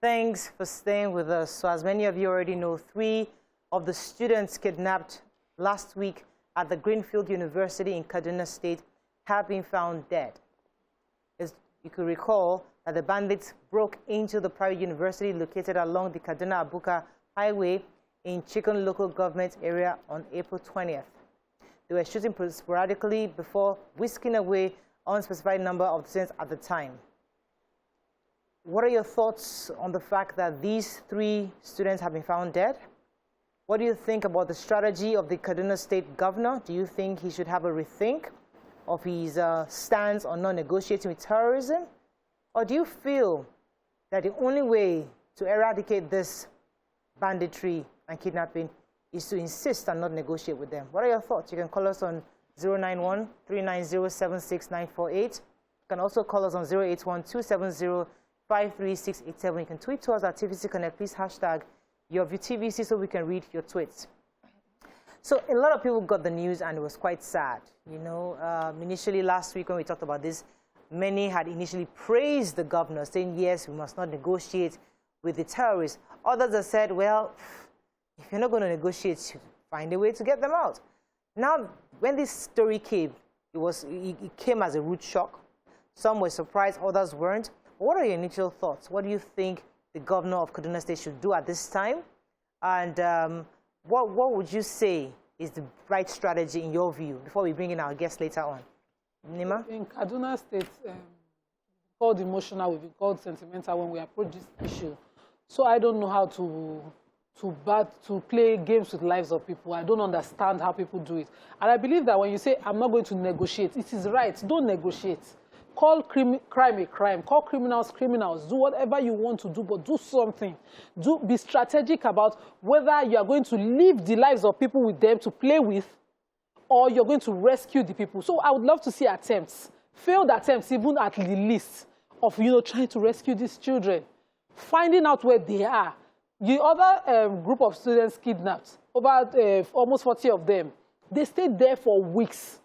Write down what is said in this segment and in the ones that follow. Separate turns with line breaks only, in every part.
Thanks for staying with us. So as many of you already know, 3 of the students kidnapped last week at the Greenfield University in Kaduna State have been found dead. As you could recall that the bandits broke into the private university located along the Kaduna-Abuka Highway in Chicken local government area on April 20th. They were shooting sporadically before whisking away an unspecified number of students at the time. What are your thoughts on the fact that these 3 students have been found dead? What do you think about the strategy of the Kaduna State governor? Do you think he should have a rethink of his stance on not negotiating with terrorism? Or do you feel that the only way to eradicate this banditry and kidnapping is to insist and not negotiate with them? What are your thoughts? You can call us on 091-390-76948. You can also call us on 081-270-53687. You can tweet to us at TVC Connect. Please hashtag your TVC so we can read your tweets. So a lot of people got the news and it was quite sad. You know, initially last week when we talked about this, many had initially praised the governor, saying, yes, we must not negotiate with the terrorists. Others have said, well, if you're not going to negotiate, find a way to get them out. Now, when this story came, it came as a rude shock. Some were surprised, others weren't. What are your initial thoughts? What do you think the governor of Kaduna State should do at this time? And what would you say is the right strategy in your view before we bring in our guests later on? Nima? In
Kaduna State, we've been called emotional, we've been called sentimental when we approach this issue. So I don't know how to play games with lives of people. I don't understand how people do it. And I believe that when you say, I'm not going to negotiate, it is right. Don't negotiate. Call crime a crime. Call criminals criminals. Do whatever you want to do, but do something. Be strategic about whether you are going to leave the lives of people with them to play with, or you're going to rescue the people. So I would love to see attempts, failed attempts, even at the least, of trying to rescue these children, finding out where they are. The other group of students kidnapped, over almost 40 of them, they stayed there for weeks.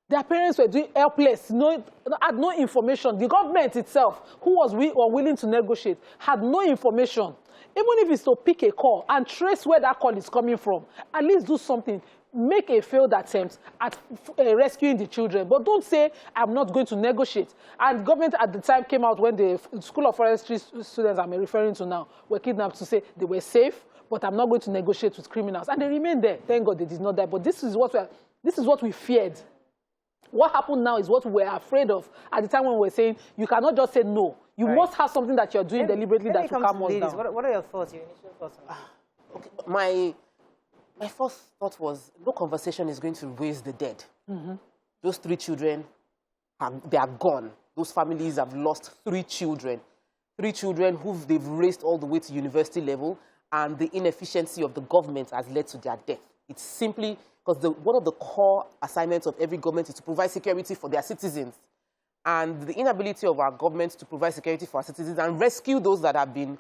Their parents were doing helpless, had no information. The government itself, who was unwilling to negotiate, had no information. Even if it's to pick a call and trace where that call is coming from, at least do something. Make a failed attempt at rescuing the children. But don't say, I'm not going to negotiate. And the government at the time came out when the School of Forestry students I'm referring to now were kidnapped to say they were safe, but I'm not going to negotiate with criminals. And they remained there. Thank God they did not die. But this is what we feared. What happened now is what we were afraid of at the time when we were saying, you cannot just say no. You must have something that you're doing deliberately that will calm us down.
What are your thoughts, your initial thoughts on that?
Okay. My first thought was, no conversation is going to raise the dead. Mm-hmm. Those 3 children, they are gone. Those families have lost 3 children. 3 children who they've raised all the way to university level, and the inefficiency of the government has led to their death. It's simply because one of the core assignments of every government is to provide security for their citizens. And the inability of our government to provide security for our citizens and rescue those that have been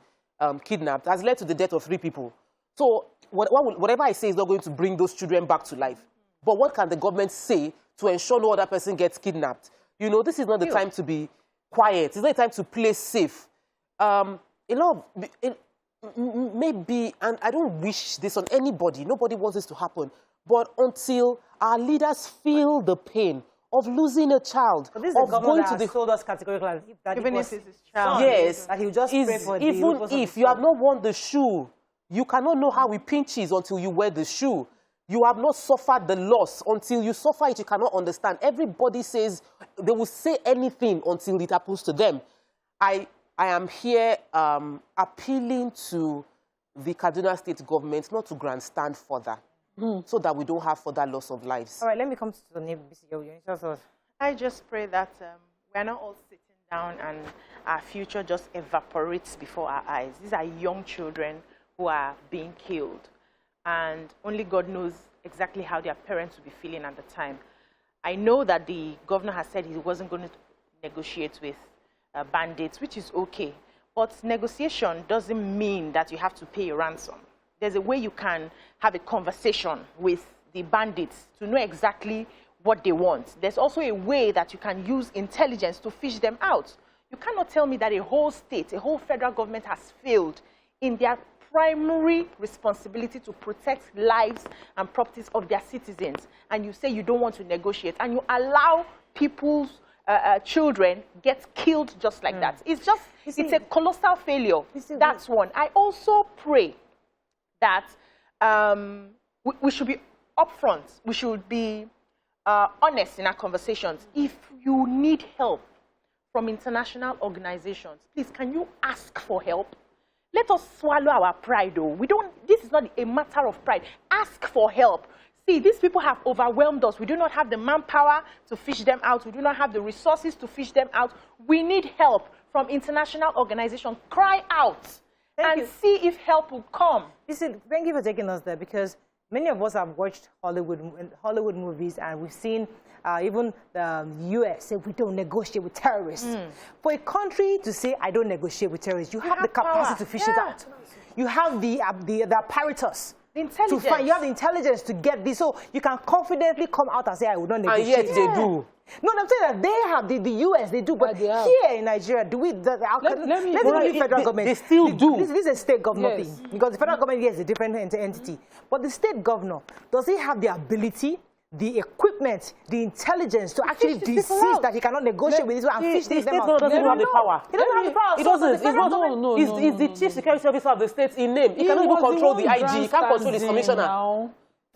kidnapped has led to the death of 3 people. So whatever I say is not going to bring those children back to life. But what can the government say to ensure no other person gets kidnapped? This is not the time to be quiet. It's not the time to play safe. Maybe, and I don't wish this on anybody. Nobody wants this to happen. But until our leaders feel the pain of losing a child,
but this is
of going to the
told us categorically that
even if it's his child,
yes,
that he would just pray for
even if you have not worn the shoe, you cannot know how it pinches until you wear the shoe. You have not suffered the loss. Until you suffer it, you cannot understand. Everybody says they will say anything until it happens to them. I am here appealing to the Kaduna State government not to grandstand further. So that we don't have further loss of lives.
All right, let me come to the neighbor.
I just pray that we're not all sitting down and our future just evaporates before our eyes. These are young children who are being killed, and only God knows exactly how their parents will be feeling at the time. I know that the governor has said he wasn't going to negotiate with bandits, which is okay, but negotiation doesn't mean that you have to pay a ransom. There's a way you can have a conversation with the bandits to know exactly what they want. There's also a way that you can use intelligence to fish them out. You cannot tell me that a whole state, a whole federal government has failed in their primary responsibility to protect lives and properties of their citizens, and you say you don't want to negotiate, and you allow people's children get killed just like that. It's just, it's a colossal failure. That's one. I also pray that we should be upfront. We should be honest in our conversations. If you need help from international organizations, please, can you ask for help? Let us swallow our pride, though. This is not a matter of pride. Ask for help. See, these people have overwhelmed us. We do not have the manpower to fish them out. We do not have the resources to fish them out. We need help from international organizations. Cry out and see if help will come.
Listen, thank you for taking us there, because many of us have watched Hollywood movies, and we've seen even the U.S. say we don't negotiate with terrorists. For a country to say, I don't negotiate with terrorists, you have the capacity to fish it out. You have the apparatus. To find, you have the intelligence to get this, so you can confidently come out and say, I will not negotiate.
And yet they do.
No, I'm saying that they have, the U.S., they do, but here in Nigeria, do we, let's leave federal government.
They still do.
This is a state governor thing, because the federal government here is a different entity. But the state governor, does he have the ability, the equipment, the intelligence to actually desist that he cannot negotiate with this and fish these them out?
The state doesn't have the power.
He doesn't have the power.
He doesn't. It's the chief security officer of the state in name. He cannot even control the IG. He can't control his commissioner.
Now.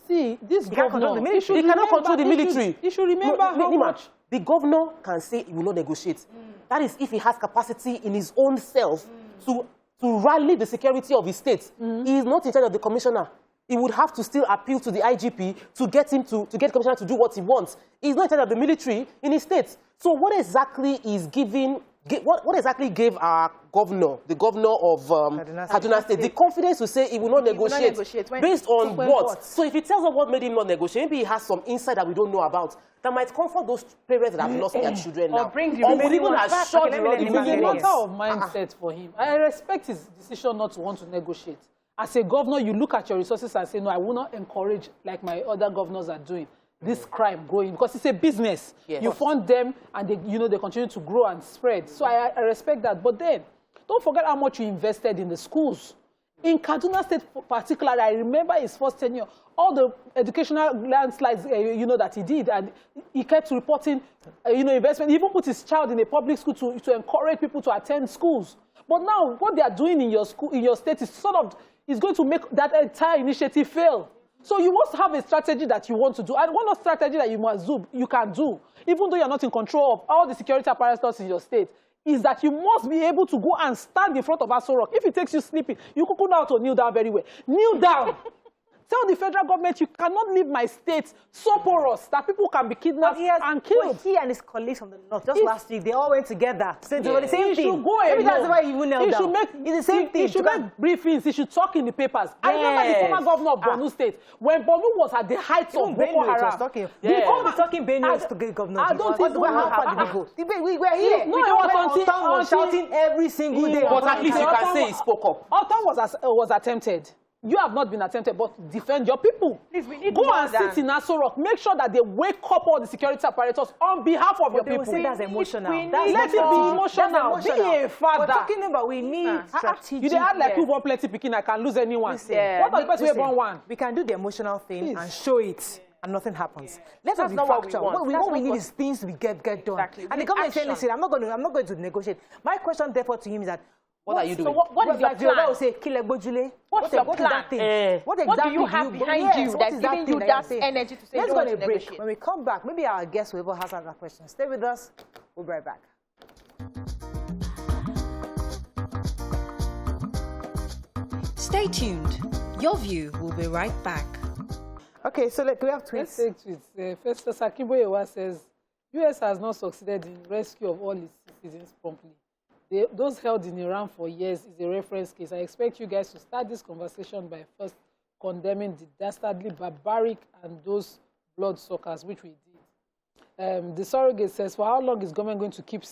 See, this governor,
he cannot control the military.
He should remember how much.
The governor can say he will not negotiate. That is if he has capacity in his own self to rally the security of his state. He is not in charge of the commissioner. He would have to still appeal to the IGP to get him to get the commissioner to do what he wants. He's not in charge of the military in his state. So what exactly is giving? What exactly gave our governor, the governor of Kaduna State, the confidence to say he will not negotiate? Based on what? So if he tells us what made him not negotiate, maybe he has some insight that we don't know about that might comfort those parents that have lost their children now.
Or bring the
even assure the
It's a matter of mindset for him. I respect his decision not to want to negotiate. As a governor, you look at your resources and say, no, I will not encourage, like my other governors are doing, this crime going, because it's a business. Yes. You fund them, and they continue to grow and spread. So I respect that. But then, don't forget how much you invested in the schools. In Kaduna State particularly, I remember his first tenure, all the educational landslides, that he did, and he kept reporting, investment. He even put his child in a public school to encourage people to attend schools. But now, what they are doing in your school, in your state, is going to make that entire initiative fail. So you must have a strategy that you want to do. And one of the strategies that you can do, even though you're not in control of all the security apparatus in your state, is that you must be able to go and stand in front of Aso Rock. If it takes you sleeping, you could go down to kneel down very well. Kneel down. Tell the federal government you cannot leave my state so porous that people can be kidnapped and killed.
He and his colleagues from the north, just last week, they all went together. So the same thing.
Should go
Maybe that's why he even knelt down. It's the same thing.
He should make briefings. He should talk in the papers. I remember the former governor of Borno State, when Borno was at the heights of Boko Haram.
Before we talking Benue to get governor.
I don't think
how far did we go? We were here.
No, it
was shouting every single day.
But at least you can say he spoke up.
Autumn was attempted. You have not been attempted, but defend your people.
Please, we need
go and sit in Aso Rock. Make sure that they wake up all the security apparatus on behalf of your people.
Say that's emotional.
Let it be emotional. Be a father.
We're talking about we need strategic.
You act like you want plenty picking. I can lose anyone. What are the best way born one?
We can do the emotional thing and show it, and nothing happens. Let us be factual. What we need is things to get done.
Exactly.
And the government is saying, listen, I'm not going to negotiate. My question, therefore, to him is that,
what are you doing?
So what is your plan?
Say,
What's your plan? What do you have behind you that's giving you that energy to say,
let's go on a break.
Negotiate?
When we come back, maybe our guest will have another question. Stay with us. We'll be right back.
Stay tuned. Your view will be right back.
Okay, so we have tweets.
Let's take tweets. Festus Akimboyewa says, U.S. has not succeeded in rescue of all its citizens promptly. Those held in Iran for years is a reference case. I expect you guys to start this conversation by first condemning the dastardly barbaric and those bloodsuckers, which we did. The surrogate says, for how long is government going to keep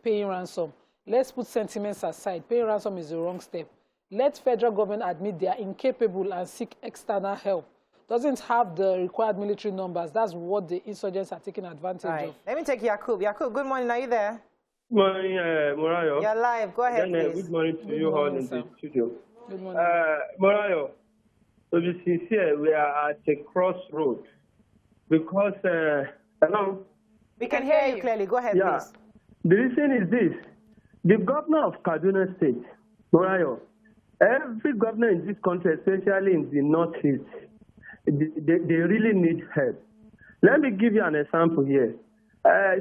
paying ransom? Let's put sentiments aside. Paying ransom is the wrong step. Let federal government admit they are incapable and seek external help. Doesn't have the required military numbers. That's what the insurgents are taking advantage of.
Let me take Yakub. Yakub, good morning. Are you there?
Morning, Morayo.
You're live. Go ahead,
Then,
please.
good morning to you all in the studio.
Good morning.
Morayo, to be sincere, we are at a crossroad because, hello?
We can hear you clearly. Go ahead,
Yeah.
please.
The reason is this. The governor of Kaduna State, Morayo, every governor in this country, especially in the northeast, they really need help. Let me give you an example here.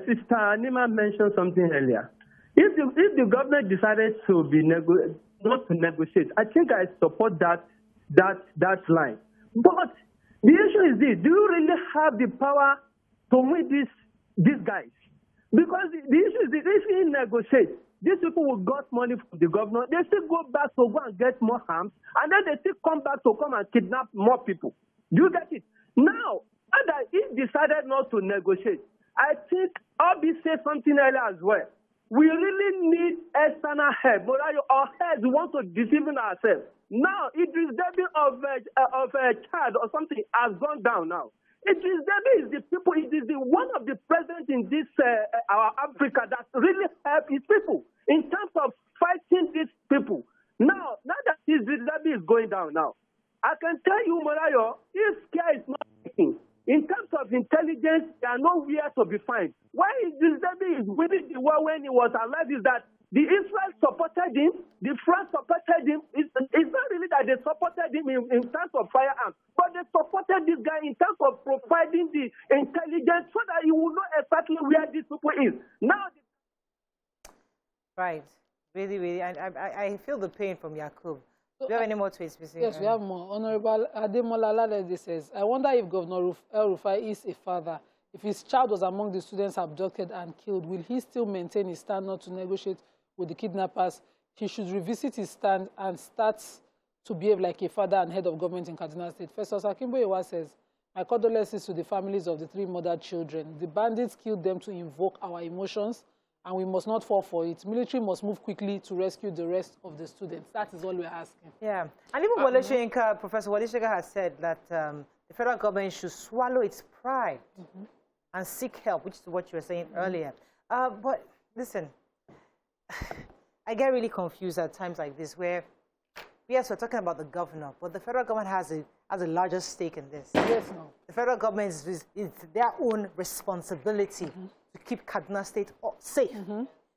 Sister Anima mentioned something earlier. If the government decided to not to negotiate, I think I support that line. But the issue is this: do you really have the power to win these guys? Because the issue is this: if you negotiate, these people will got money from the governor. They still go back to go and get more arms, and then they still come back to come and kidnap more people. Do you get it? Now, that he decided not to negotiate, I think Obi said something earlier as well. We really need external help. But our heads want to deceive ourselves. Now, Idris Deby of Chad or something has gone down now. Idris Deby is the people. It is the one of the presidents in this our Africa that really help his people in terms of fighting these people. Now that Idris Deby is going down now, I can tell you, Morayo, if care is not taken, in terms of intelligence, they are nowhere to be found. Why Idris Deby is winning the war when he was alive is that the Israel supported him, the France supported him. It's not really that they supported him in terms of firearms, but they supported this guy in terms of providing the intelligence so that he will know exactly where this people is. Now,
Right. Really, really. I feel the pain from Yakub. Do you have any more tweets?
Yes, we have more. Honorable Ademola Lalede says, I wonder if Governor El Rufai is a father. If his child was among the students abducted and killed, will he still maintain his stand not to negotiate with the kidnappers? He should revisit his stand and start to behave like a father and head of government in Kaduna State. Festus Akimboyewa says, my condolences to the families of the 3 murdered children. The bandits killed them to invoke our emotions, and we must not fall for it. Military must move quickly to rescue the rest of the students. That is all we're asking.
Yeah. And even Professor Wale Soyinka has said that the federal government should swallow its pride and seek help, which is what you were saying earlier. But listen, I get really confused at times like this where, yes, we're talking about the governor, but the federal government has a larger stake in this.
Yes, no.
The federal government is their own responsibility to keep Kaduna State safe.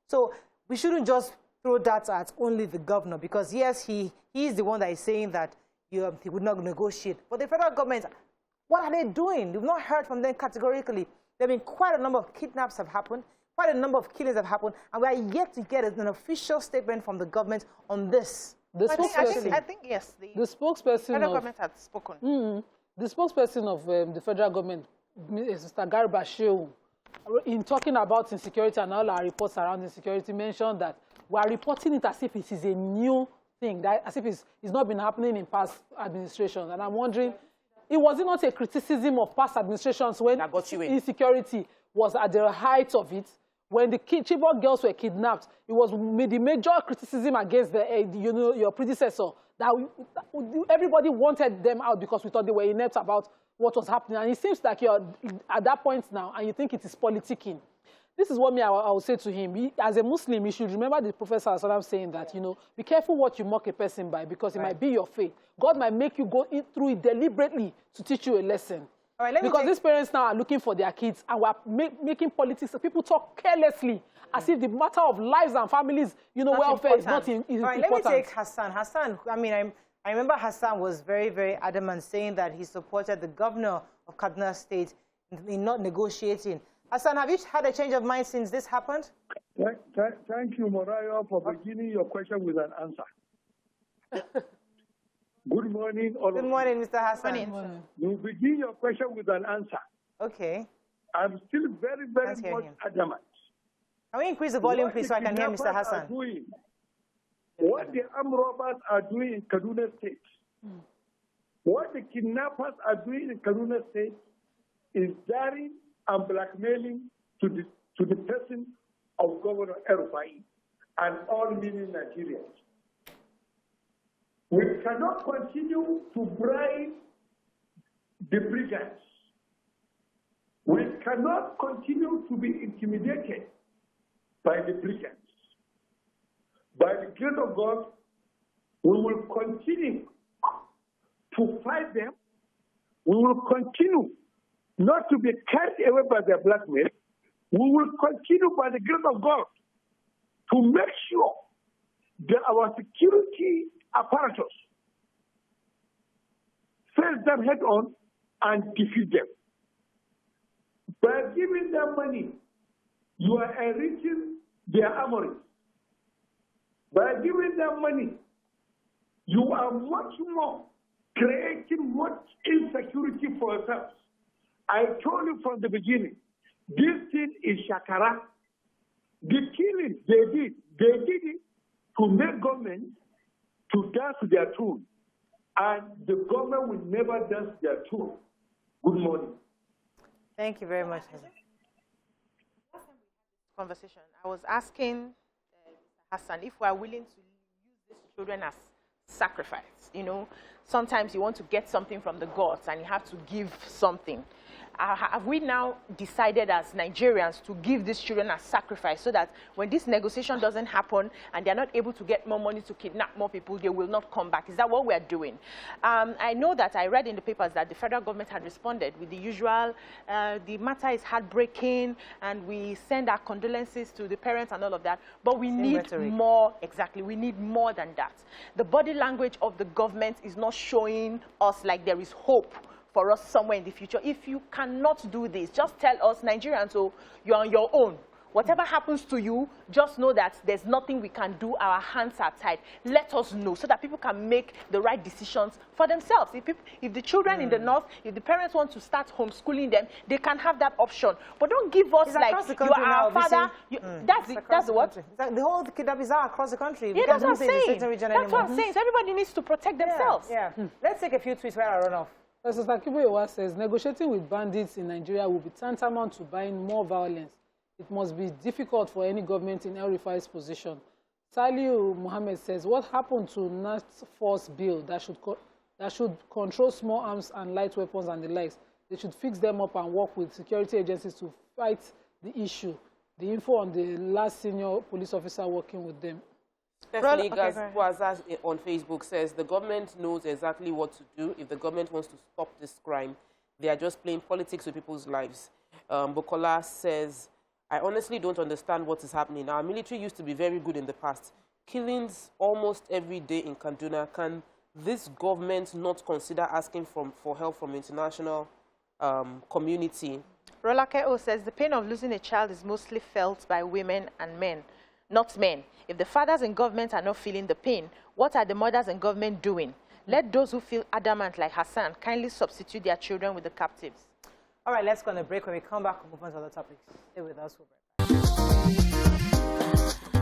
So we shouldn't just throw that at only the governor because, yes, he is the one that is saying that he would not negotiate. But the federal government, what are they doing? We've not heard from them categorically. There have been quite a number of kidnaps have happened, quite a number of killings have happened, and we are yet to get an official statement from the government on this.
I
think yes. The
spokesperson
federal government had spoken.
The spokesperson of the federal government, Mr. Garba Shehu, in talking about insecurity and all our reports around insecurity, mentioned that we are reporting it as if it is a new thing, that as if it's not been happening in past administrations. And I'm wondering, was it not a criticism of past administrations when insecurity was at the height of it? When the Chibok girls were kidnapped, it was the major criticism against your predecessor, that everybody wanted them out because we thought they were inept about what was happening. And it seems like you're at that point now and you think it is politicking. This is what I will say to him. As a Muslim, you should remember the Prophet ﷺ saying that, be careful what you mock a person by because it might be your faith. God might make you go through it deliberately to teach you a lesson.
All right,
because these parents now are looking for their kids and we're making politics. People talk carelessly as if the matter of lives and families, welfare is not important.
All right, let me take Hassan. Hassan, I remember Hassan was very, very adamant saying that he supported the governor of Kaduna State in not negotiating. Hassan, have you had a change of mind since this happened?
Thank you, Morayo, for beginning your question with an answer. Good morning, all.
Good morning, Mr. Hassan.
Good morning.
You begin your question with an answer.
Okay.
I'm still very, very much adamant.
Can we increase the volume, please, so I can hear Mr. Hassan?
What the armed robbers are doing in Kaduna State, what the kidnappers are doing in Kaduna State is daring and blackmailing to the person of Governor El Rufai and all meaning Nigerians. We cannot continue to bribe the brigands. We cannot continue to be intimidated by the brigands. By the grace of God, we will continue to fight them. We will continue not to be carried away by their blackmail. We will continue by the grace of God to make sure that our security apparatus face them head on and defeat them. By giving them money, you are enriching their armories. By giving them money, you are much more creating much insecurity for yourselves. I told you from the beginning, this thing is shakara. The killing they did it to make government to dance to their tune. And the government will never dance their tune. Good morning.
Thank you very much.
Conversation. I was asking Hassan if we are willing to use these children as sacrifice. You know, sometimes you want to get something from the gods and you have to give something. Have we now decided as Nigerians to give these children as sacrifice so that when this negotiation doesn't happen and they're not able to get more money to kidnap more people, they will not come back? Is that what we're doing? I know that I read in the papers that the federal government had responded with the usual, the matter is heartbreaking and we send our condolences to the parents and all of that, but we need more. Exactly, we need more than that. The body language of the government is not showing us like there is hope for us somewhere in the future. If you cannot do this, just tell us, Nigerians, so you're on your own. Whatever happens to you, just know that there's nothing we can do. Our hands are tied. Let us know so that people can make the right decisions for themselves. If the children in the north, if the parents want to start homeschooling them, they can have that option. But don't give us like you are our father. That's the what?
The whole kidnapping is across the country.
Yeah, that's what I'm saying. That's what I'm saying. So everybody needs to protect themselves.
Yeah. Let's take a few tweets where I run off.
Professor Kiboyewa says, negotiating with bandits in Nigeria will be tantamount to buying more violence. It must be difficult for any government in El-Rufai's position. Saliu Mohammed says, what happened to Nats Force bill that should control small arms and light weapons and the likes? They should fix them up and work with security agencies to fight the issue. The info on the last senior police officer working with them.
Stephanie Gazwazaz on Facebook says the government knows exactly what to do. If the government wants to stop this crime, they are just playing politics with people's lives. Bukola says, I honestly don't understand what is happening. Our military used to be very good in the past. Killings almost every day in Kaduna. Can this government not consider asking for help from international community?
Rolake O says the pain of losing a child is mostly felt by women and men, not men. If the fathers in government are not feeling the pain, what are the mothers in government doing? Let those who feel adamant like Hassan kindly substitute their children with the captives.
All right, let's go on a break. When we come back, we'll move on to other topics. Stay with us. We'll be right back.